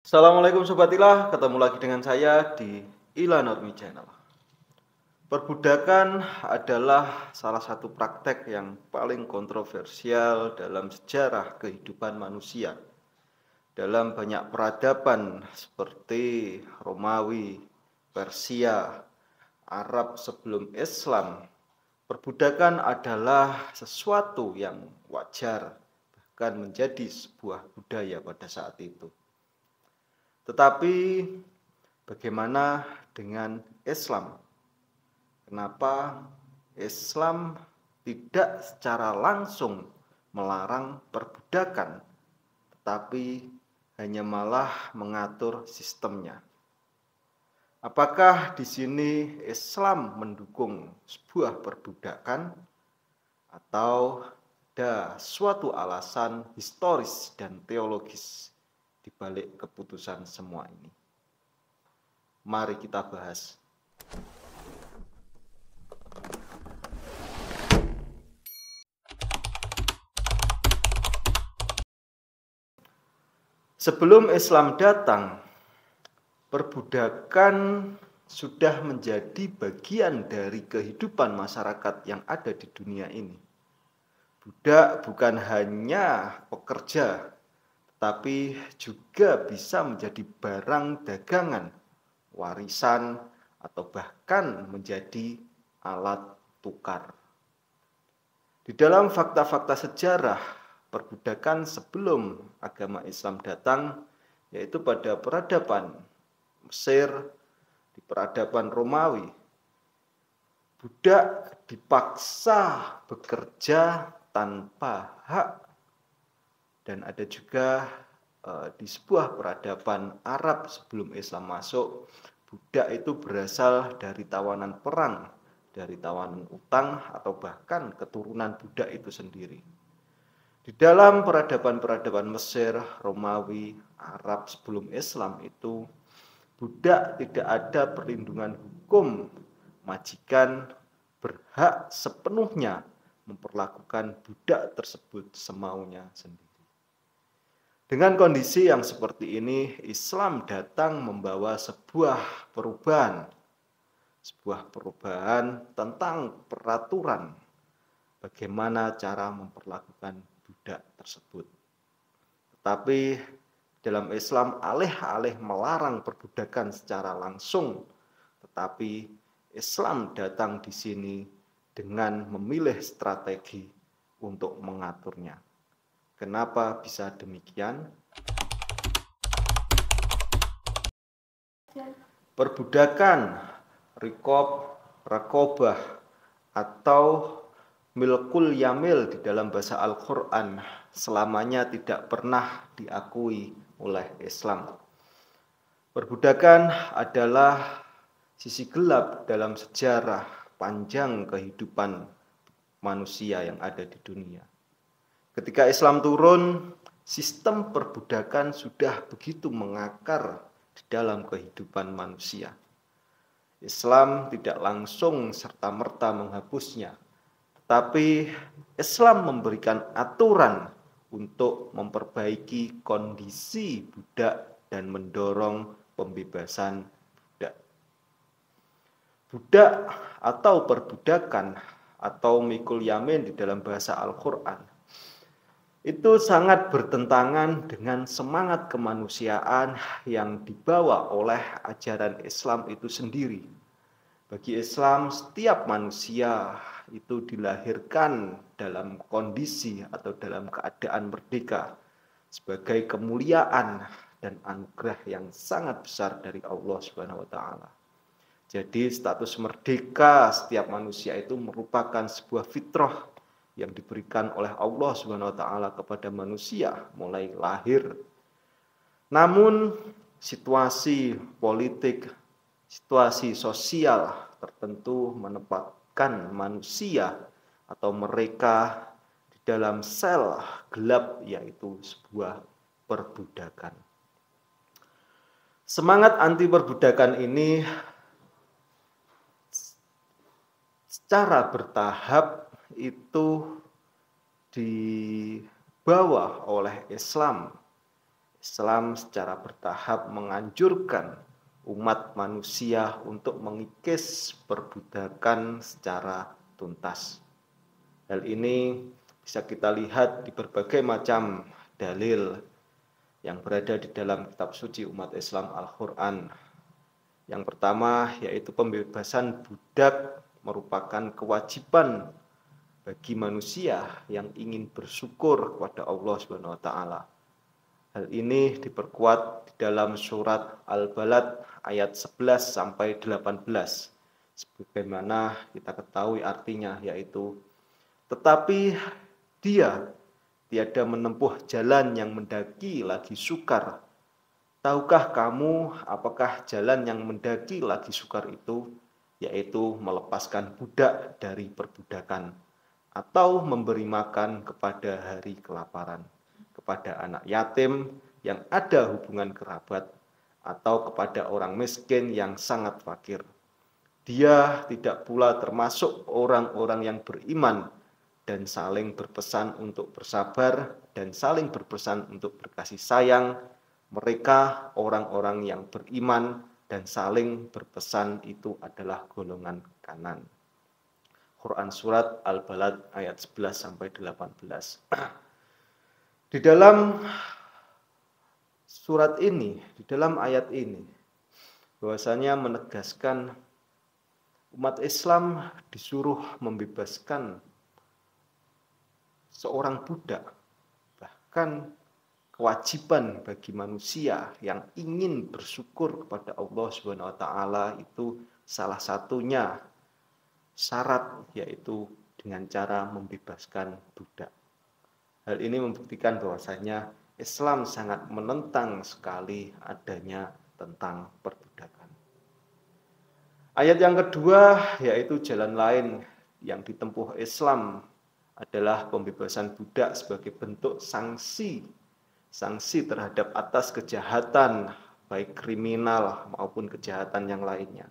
Assalamualaikum Sobat Ilah, ketemu lagi dengan saya di Ila Normi Channel. Perbudakan adalah salah satu praktek yang paling kontroversial dalam sejarah kehidupan manusia. Dalam banyak peradaban seperti Romawi, Persia, Arab sebelum Islam, perbudakan adalah sesuatu yang wajar, bahkan menjadi sebuah budaya pada saat itu. Tetapi bagaimana dengan Islam? Kenapa Islam tidak secara langsung melarang perbudakan, tetapi hanya malah mengatur sistemnya? Apakah di sini Islam mendukung sebuah perbudakan atau ada suatu alasan historis dan teologis di balik keputusan semua ini? Mari kita bahas. Sebelum Islam datang, perbudakan sudah menjadi bagian dari kehidupan masyarakat yang ada di dunia ini. Budak bukan hanya pekerja, tapi juga bisa menjadi barang dagangan, warisan, atau bahkan menjadi alat tukar. Di dalam fakta-fakta sejarah perbudakan sebelum agama Islam datang, yaitu pada peradaban Mesir, di peradaban Romawi, budak dipaksa bekerja tanpa hak. Dan ada juga di sebuah peradaban Arab sebelum Islam masuk, budak itu berasal dari tawanan perang, dari tawanan utang, atau bahkan keturunan budak itu sendiri. Di dalam peradaban-peradaban Mesir, Romawi, Arab sebelum Islam itu, budak tidak ada perlindungan hukum. Majikan berhak sepenuhnya memperlakukan budak tersebut semaunya sendiri. Dengan kondisi yang seperti ini, Islam datang membawa sebuah perubahan tentang peraturan bagaimana cara memperlakukan budak tersebut. Tetapi dalam Islam alih-alih melarang perbudakan secara langsung, tetapi Islam datang di sini dengan memilih strategi untuk mengaturnya. Kenapa bisa demikian? Perbudakan, rikob, rakobah, atau milkul yamil di dalam bahasa Al-Quran selamanya tidak pernah diakui oleh Islam. Perbudakan adalah sisi gelap dalam sejarah panjang kehidupan manusia yang ada di dunia. Ketika Islam turun, sistem perbudakan sudah begitu mengakar di dalam kehidupan manusia. Islam tidak langsung serta-merta menghapusnya, tapi Islam memberikan aturan untuk memperbaiki kondisi budak dan mendorong pembebasan budak. Budak atau perbudakan atau mikul yamin di dalam bahasa Al-Quran itu sangat bertentangan dengan semangat kemanusiaan yang dibawa oleh ajaran Islam itu sendiri. Bagi Islam, setiap manusia itu dilahirkan dalam kondisi atau dalam keadaan merdeka sebagai kemuliaan dan anugerah yang sangat besar dari Allah Subhanahu wa taala. Jadi status merdeka setiap manusia itu merupakan sebuah fitrah yang diberikan oleh Allah Subhanahu wa taala kepada manusia mulai lahir. Namun situasi politik, situasi sosial tertentu menempatkan manusia atau mereka di dalam sel gelap, yaitu sebuah perbudakan. Semangat anti perbudakan ini secara bertahap itu dibawa oleh Islam. Islam secara bertahap menganjurkan umat manusia untuk mengikis perbudakan secara tuntas. Hal ini bisa kita lihat di berbagai macam dalil yang berada di dalam kitab suci umat Islam Al-Quran. Yang pertama yaitu pembebasan budak merupakan kewajiban bagi manusia yang ingin bersyukur kepada Allah Subhanahu wa taala. Hal ini diperkuat di dalam surat Al-Balad ayat 11 sampai 18. Sebagaimana kita ketahui artinya, yaitu tetapi dia tiada menempuh jalan yang mendaki lagi sukar. Tahukah kamu apakah jalan yang mendaki lagi sukar itu? Yaitu melepaskan budak dari perbudakan atau memberi makan kepada hari kelaparan, kepada anak yatim yang ada hubungan kerabat, atau kepada orang miskin yang sangat fakir. Dia tidak pula termasuk orang-orang yang beriman dan saling berpesan untuk bersabar dan saling berpesan untuk berkasih sayang. Mereka orang-orang yang beriman dan saling berpesan itu adalah golongan kanan. Quran surat Al-Balad ayat 11 sampai 18. Di dalam surat ini, di dalam ayat ini, bahwasanya menegaskan umat Islam disuruh membebaskan seorang budak. Bahkan kewajiban bagi manusia yang ingin bersyukur kepada Allah Subhanahu wa taala itu salah satunya syarat, yaitu dengan cara membebaskan budak. Hal ini membuktikan bahwasanya Islam sangat menentang sekali adanya tentang perbudakan. Ayat yang kedua yaitu jalan lain yang ditempuh Islam adalah pembebasan budak sebagai bentuk sanksi terhadap atas kejahatan baik kriminal maupun kejahatan yang lainnya.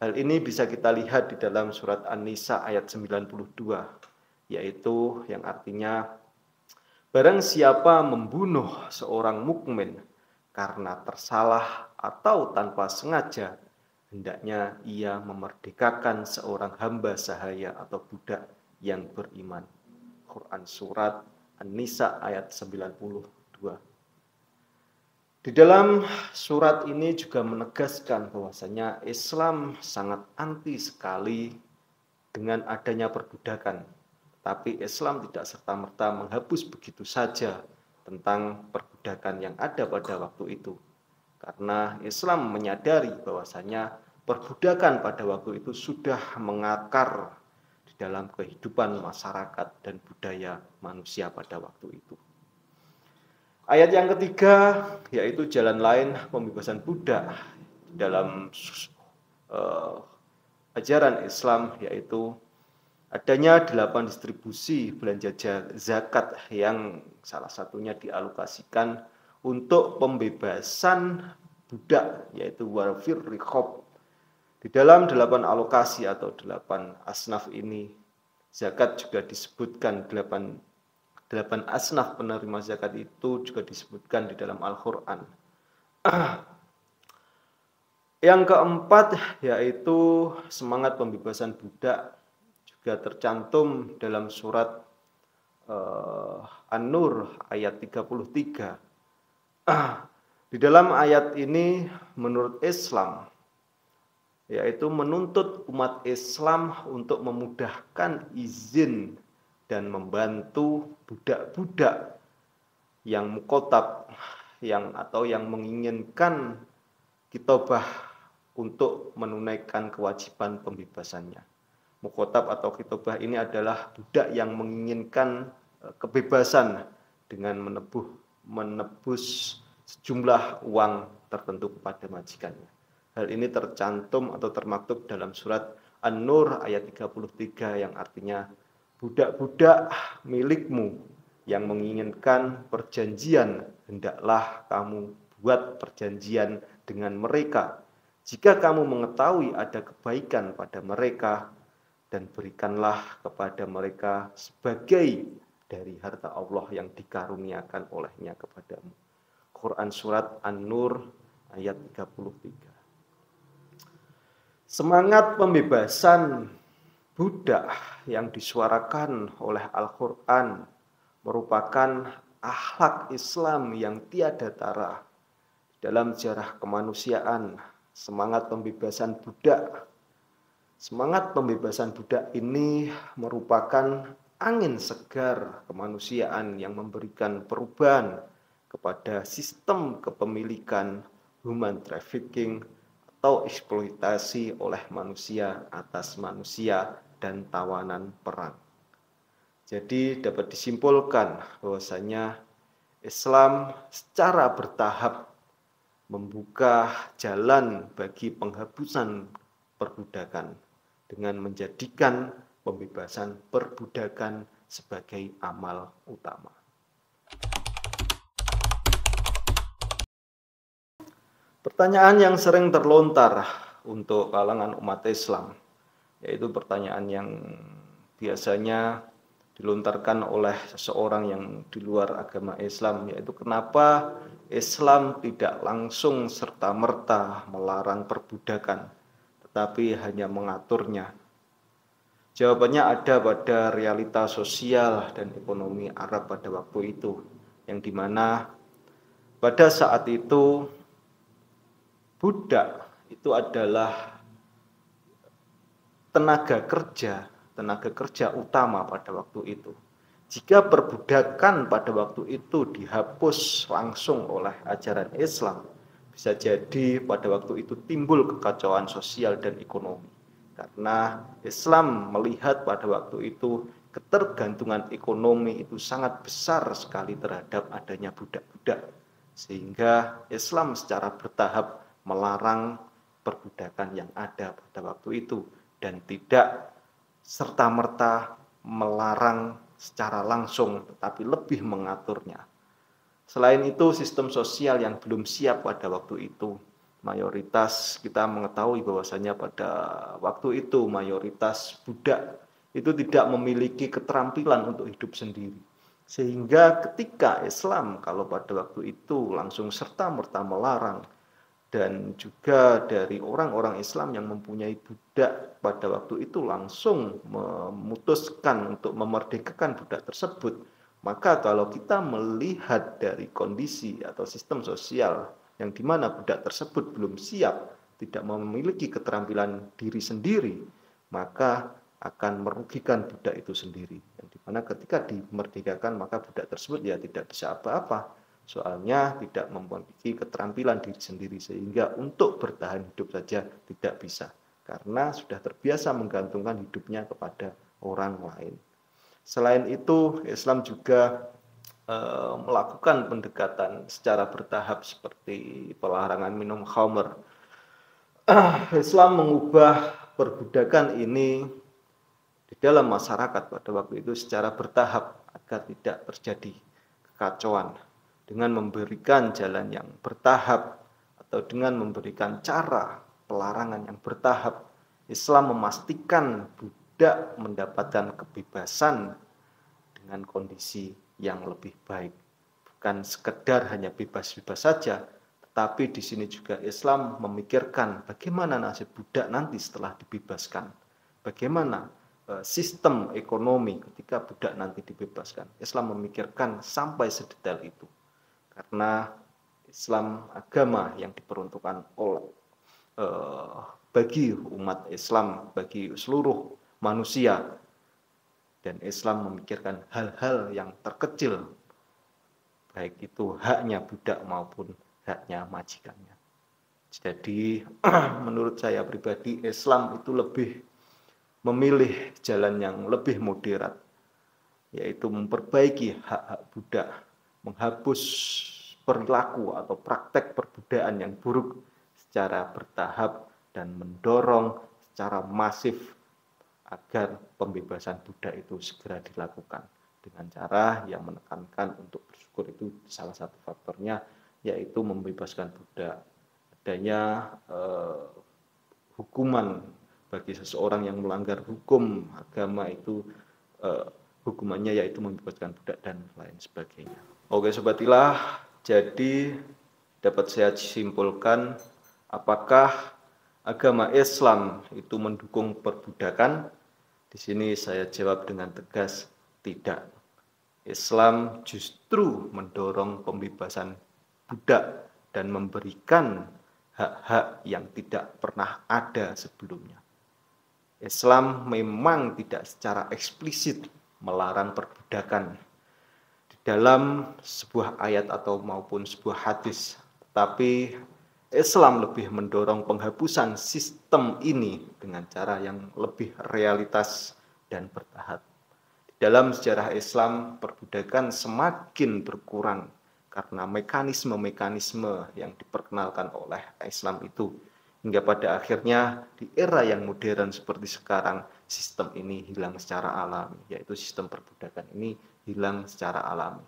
Hal ini bisa kita lihat di dalam surat An-Nisa ayat 92, yaitu yang artinya, barang siapa membunuh seorang mukmin karena tersalah atau tanpa sengaja, hendaknya ia memerdekakan seorang hamba sahaya atau budak yang beriman. Quran surat An-Nisa ayat 92. Di dalam surat ini juga menegaskan bahwasanya Islam sangat anti sekali dengan adanya perbudakan. Tapi Islam tidak serta-merta menghapus begitu saja tentang perbudakan yang ada pada waktu itu. Karena Islam menyadari bahwasanya perbudakan pada waktu itu sudah mengakar di dalam kehidupan masyarakat dan budaya manusia pada waktu itu. Ayat yang ketiga yaitu jalan lain pembebasan budak dalam ajaran Islam, yaitu adanya 8 distribusi belanja zakat yang salah satunya dialokasikan untuk pembebasan budak, yaitu warfir riqab. Di dalam 8 alokasi atau 8 asnaf ini, zakat juga disebutkan 8 asnaf penerima zakat itu juga disebutkan di dalam Al-Quran. Yang keempat yaitu semangat pembebasan budak juga tercantum dalam surat An-Nur ayat 33. Di dalam ayat ini menurut Islam yaitu menuntut umat Islam untuk memudahkan izin dan membantu budak-budak yang mukotab yang menginginkan kitobah untuk menunaikan kewajiban pembebasannya. Mukotab atau kitobah ini adalah budak yang menginginkan kebebasan dengan menebus sejumlah uang tertentu kepada majikannya. Hal ini tercantum atau termaktub dalam surat An-Nur ayat 33 yang artinya, budak-budak milikmu yang menginginkan perjanjian, hendaklah kamu buat perjanjian dengan mereka. Jika kamu mengetahui ada kebaikan pada mereka, dan berikanlah kepada mereka sebagai dari harta Allah yang dikaruniakan olehnya kepadamu. Quran surat An-Nur ayat 33. Semangat pembebasan budak yang disuarakan oleh Al-Quran merupakan akhlak Islam yang tiada tara dalam sejarah kemanusiaan. Semangat pembebasan budak ini merupakan angin segar kemanusiaan yang memberikan perubahan kepada sistem kepemilikan human trafficking atau eksploitasi oleh manusia atas manusia dan tawanan perang. Jadi dapat disimpulkan bahwasanya Islam secara bertahap membuka jalan bagi penghapusan perbudakan dengan menjadikan pembebasan perbudakan sebagai amal utama. Pertanyaan yang sering terlontar untuk kalangan umat Islam, yaitu pertanyaan yang biasanya dilontarkan oleh seseorang yang di luar agama Islam, yaitu kenapa Islam tidak langsung serta-merta melarang perbudakan, tetapi hanya mengaturnya. Jawabannya ada pada realita sosial dan ekonomi Arab pada waktu itu, yang dimana pada saat itu budak itu adalah tenaga kerja utama pada waktu itu. Jika perbudakan pada waktu itu dihapus langsung oleh ajaran Islam, bisa jadi pada waktu itu timbul kekacauan sosial dan ekonomi. Karena Islam melihat pada waktu itu ketergantungan ekonomi itu sangat besar sekali terhadap adanya budak-budak. Sehingga Islam secara bertahap melarang perbudakan yang ada pada waktu itu dan tidak serta-merta melarang secara langsung, tetapi lebih mengaturnya. Selain itu, sistem sosial yang belum siap pada waktu itu, mayoritas kita mengetahui bahwasanya pada waktu itu mayoritas budak itu tidak memiliki keterampilan untuk hidup sendiri. Sehingga ketika Islam kalau pada waktu itu langsung serta-merta melarang, dan juga dari orang-orang Islam yang mempunyai budak pada waktu itu langsung memutuskan untuk memerdekakan budak tersebut, maka kalau kita melihat dari kondisi atau sistem sosial yang dimana budak tersebut belum siap, tidak memiliki keterampilan diri sendiri, maka akan merugikan budak itu sendiri. Yang dimana ketika dimerdekakan maka budak tersebut ya tidak bisa apa-apa. Soalnya tidak memiliki keterampilan diri sendiri, sehingga untuk bertahan hidup saja tidak bisa, karena sudah terbiasa menggantungkan hidupnya kepada orang lain. Selain itu, Islam juga melakukan pendekatan secara bertahap seperti pelarangan minum khamr. Islam mengubah perbudakan ini di dalam masyarakat pada waktu itu secara bertahap agar tidak terjadi kekacauan, dengan memberikan jalan yang bertahap atau dengan memberikan cara pelarangan yang bertahap. Islam memastikan budak mendapatkan kebebasan dengan kondisi yang lebih baik, bukan sekedar hanya bebas-bebas saja, tetapi di sini juga Islam memikirkan bagaimana nasib budak nanti setelah dibebaskan, bagaimana sistem ekonomi ketika budak nanti dibebaskan. Islam memikirkan sampai sedetail itu. Karena Islam agama yang diperuntukkan oleh bagi umat Islam, bagi seluruh manusia, dan Islam memikirkan hal-hal yang terkecil, baik itu haknya budak maupun haknya majikannya. Jadi menurut saya pribadi, Islam itu lebih memilih jalan yang lebih moderat, yaitu memperbaiki hak-hak budak, menghapus perilaku atau praktek perbudakan yang buruk secara bertahap, dan mendorong secara masif agar pembebasan budak itu segera dilakukan dengan cara yang menekankan untuk bersyukur. Itu salah satu faktornya, yaitu membebaskan budak. Adanya hukuman bagi seseorang yang melanggar hukum agama itu, hukumannya yaitu membebaskan budak dan lain sebagainya. Oke Sobat Ilah, Jadi dapat saya simpulkan, apakah agama Islam itu mendukung perbudakan? Di sini saya jawab dengan tegas, tidak. Islam justru mendorong pembebasan budak dan memberikan hak-hak yang tidak pernah ada sebelumnya. Islam memang tidak secara eksplisit melarang perbudakan di dalam sebuah ayat atau maupun sebuah hadis, tetapi Islam lebih mendorong penghapusan sistem ini dengan cara yang lebih realitas dan bertahap. Di dalam sejarah Islam, perbudakan semakin berkurang karena mekanisme-mekanisme yang diperkenalkan oleh Islam itu. Hingga pada akhirnya di era yang modern seperti sekarang, sistem ini hilang secara alami, yaitu sistem perbudakan ini hilang secara alami.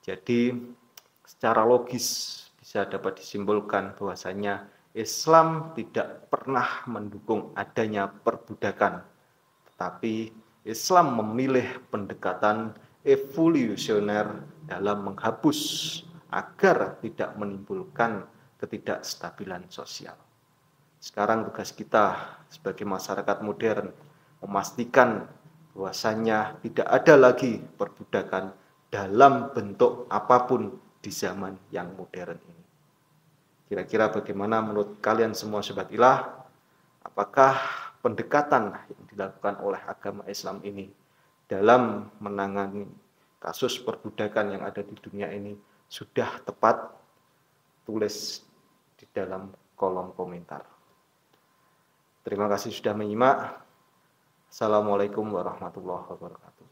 Jadi secara logis bisa dapat disimpulkan bahwasanya Islam tidak pernah mendukung adanya perbudakan, tetapi Islam memilih pendekatan evolusioner dalam menghapus agar tidak menimbulkan ketidakstabilan sosial. Sekarang tugas kita sebagai masyarakat modern memastikan bahwasanya tidak ada lagi perbudakan dalam bentuk apapun di zaman yang modern ini. Kira-kira bagaimana menurut kalian semua sobat ilah? Apakah pendekatan yang dilakukan oleh agama Islam ini dalam menangani kasus perbudakan yang ada di dunia ini sudah tepat? Tulis di dalam kolom komentar. Terima kasih sudah menyimak. Assalamualaikum warahmatullahi wabarakatuh.